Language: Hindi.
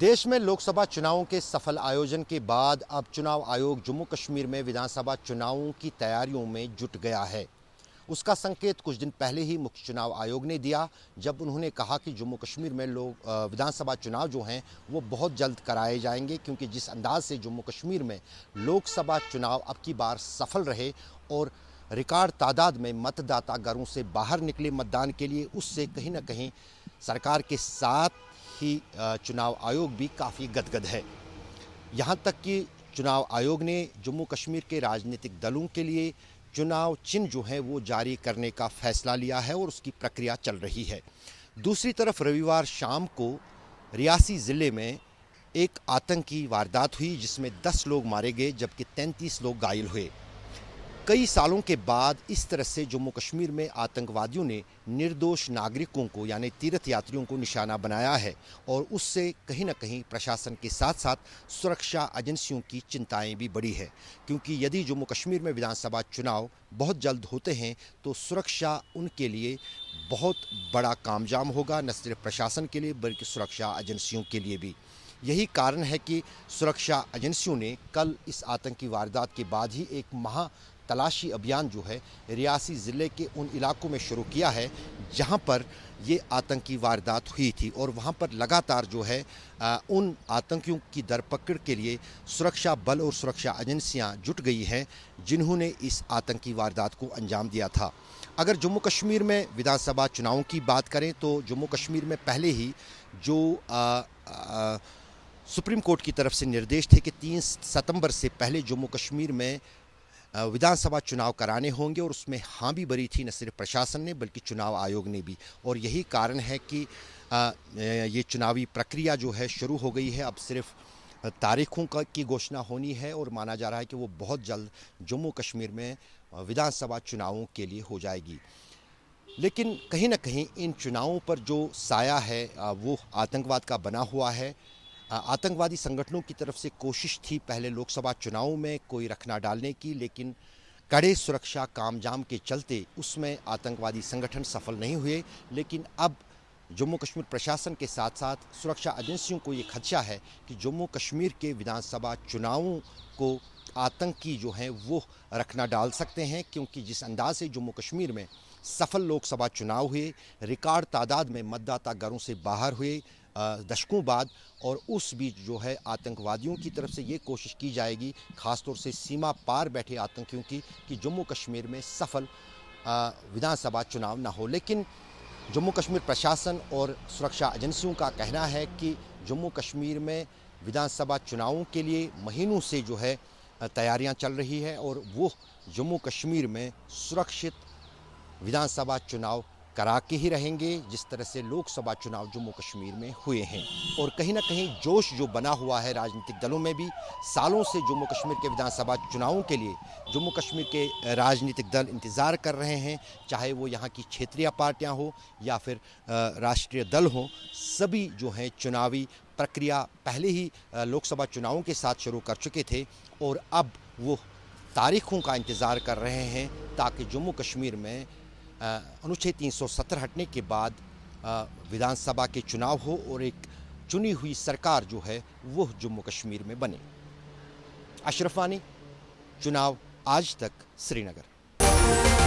देश में लोकसभा चुनावों के सफल आयोजन के बाद अब चुनाव आयोग जम्मू कश्मीर में विधानसभा चुनावों की तैयारियों में जुट गया है। उसका संकेत कुछ दिन पहले ही मुख्य चुनाव आयोग ने दिया, जब उन्होंने कहा कि जम्मू कश्मीर में विधानसभा चुनाव जो हैं वो बहुत जल्द कराए जाएंगे, क्योंकि जिस अंदाज से जम्मू कश्मीर में लोकसभा चुनाव अब की बार सफल रहे और रिकॉर्ड तादाद में मतदाता घरों से बाहर निकले मतदान के लिए, उससे कहीं ना कहीं सरकार के साथ ही चुनाव आयोग भी काफ़ी गदगद है। यहाँ तक कि चुनाव आयोग ने जम्मू कश्मीर के राजनीतिक दलों के लिए चुनाव चिन्ह जो है वो जारी करने का फैसला लिया है और उसकी प्रक्रिया चल रही है। दूसरी तरफ रविवार शाम को रियासी ज़िले में एक आतंकी वारदात हुई, जिसमें 10 लोग मारे गए जबकि 33 लोग घायल हुए। कई सालों के बाद इस तरह से जम्मू कश्मीर में आतंकवादियों ने निर्दोष नागरिकों को यानी तीर्थ यात्रियों को निशाना बनाया है और उससे कहीं ना कहीं प्रशासन के साथ साथ सुरक्षा एजेंसियों की चिंताएं भी बढ़ी है, क्योंकि यदि जम्मू कश्मीर में विधानसभा चुनाव बहुत जल्द होते हैं तो सुरक्षा उनके लिए बहुत बड़ा कामजाम होगा, न सिर्फ प्रशासन के लिए बल्कि सुरक्षा एजेंसियों के लिए भी। यही कारण है कि सुरक्षा एजेंसियों ने कल इस आतंकी वारदात के बाद ही एक महा तलाशी अभियान जो है रियासी ज़िले के उन इलाकों में शुरू किया है जहां पर ये आतंकी वारदात हुई थी, और वहां पर लगातार जो है उन आतंकियों की दरपकड़ के लिए सुरक्षा बल और सुरक्षा एजेंसियां जुट गई हैं जिन्होंने इस आतंकी वारदात को अंजाम दिया था। अगर जम्मू कश्मीर में विधानसभा चुनावों की बात करें तो जम्मू कश्मीर में पहले ही जो सुप्रीम कोर्ट की तरफ से निर्देश थे कि 3 सितंबर से पहले जम्मू कश्मीर में विधानसभा चुनाव कराने होंगे, और उसमें हाँ भी भरी थी न सिर्फ प्रशासन ने बल्कि चुनाव आयोग ने भी। और यही कारण है कि ये चुनावी प्रक्रिया जो है शुरू हो गई है। अब सिर्फ तारीखों की घोषणा होनी है और माना जा रहा है कि वो बहुत जल्द जम्मू कश्मीर में विधानसभा चुनावों के लिए हो जाएगी। लेकिन कहीं ना कहीं इन चुनावों पर जो साया है वो आतंकवाद का बना हुआ है। आतंकवादी संगठनों की तरफ से कोशिश थी पहले लोकसभा चुनाव में कोई रखना डालने की, लेकिन कड़े सुरक्षा कामजाम के चलते उसमें आतंकवादी संगठन सफल नहीं हुए। लेकिन अब जम्मू कश्मीर प्रशासन के साथ साथ सुरक्षा एजेंसियों को ये खदशा है कि जम्मू कश्मीर के विधानसभा चुनावों को आतंकी जो हैं वो रखना डाल सकते हैं, क्योंकि जिस अंदाज से जम्मू कश्मीर में सफल लोकसभा चुनाव हुए, रिकॉर्ड तादाद में मतदाता घरों से बाहर हुए दशकों बाद, और उस बीच जो है आतंकवादियों की तरफ से ये कोशिश की जाएगी, ख़ासतौर से सीमा पार बैठे आतंकियों की, कि जम्मू कश्मीर में सफल विधानसभा चुनाव ना हो। लेकिन जम्मू कश्मीर प्रशासन और सुरक्षा एजेंसियों का कहना है कि जम्मू कश्मीर में विधानसभा चुनावों के लिए महीनों से जो है तैयारियां चल रही है, और वो जम्मू कश्मीर में सुरक्षित विधानसभा चुनाव करा के ही रहेंगे जिस तरह से लोकसभा चुनाव जम्मू कश्मीर में हुए हैं। और कहीं ना कहीं जोश जो बना हुआ है राजनीतिक दलों में भी, सालों से जम्मू कश्मीर के विधानसभा चुनावों के लिए जम्मू कश्मीर के राजनीतिक दल इंतज़ार कर रहे हैं, चाहे वो यहाँ की क्षेत्रीय पार्टियाँ हो या फिर राष्ट्रीय दल हों। सभी जो हैं चुनावी प्रक्रिया पहले ही लोकसभा चुनावों के साथ शुरू कर चुके थे, और अब वो तारीखों का इंतज़ार कर रहे हैं ताकि जम्मू कश्मीर में अनुच्छेद 370 हटने के बाद विधानसभा के चुनाव हो और एक चुनी हुई सरकार जो है वो जम्मू कश्मीर में बने। अशरफ वानी, चुनाव आज तक, श्रीनगर।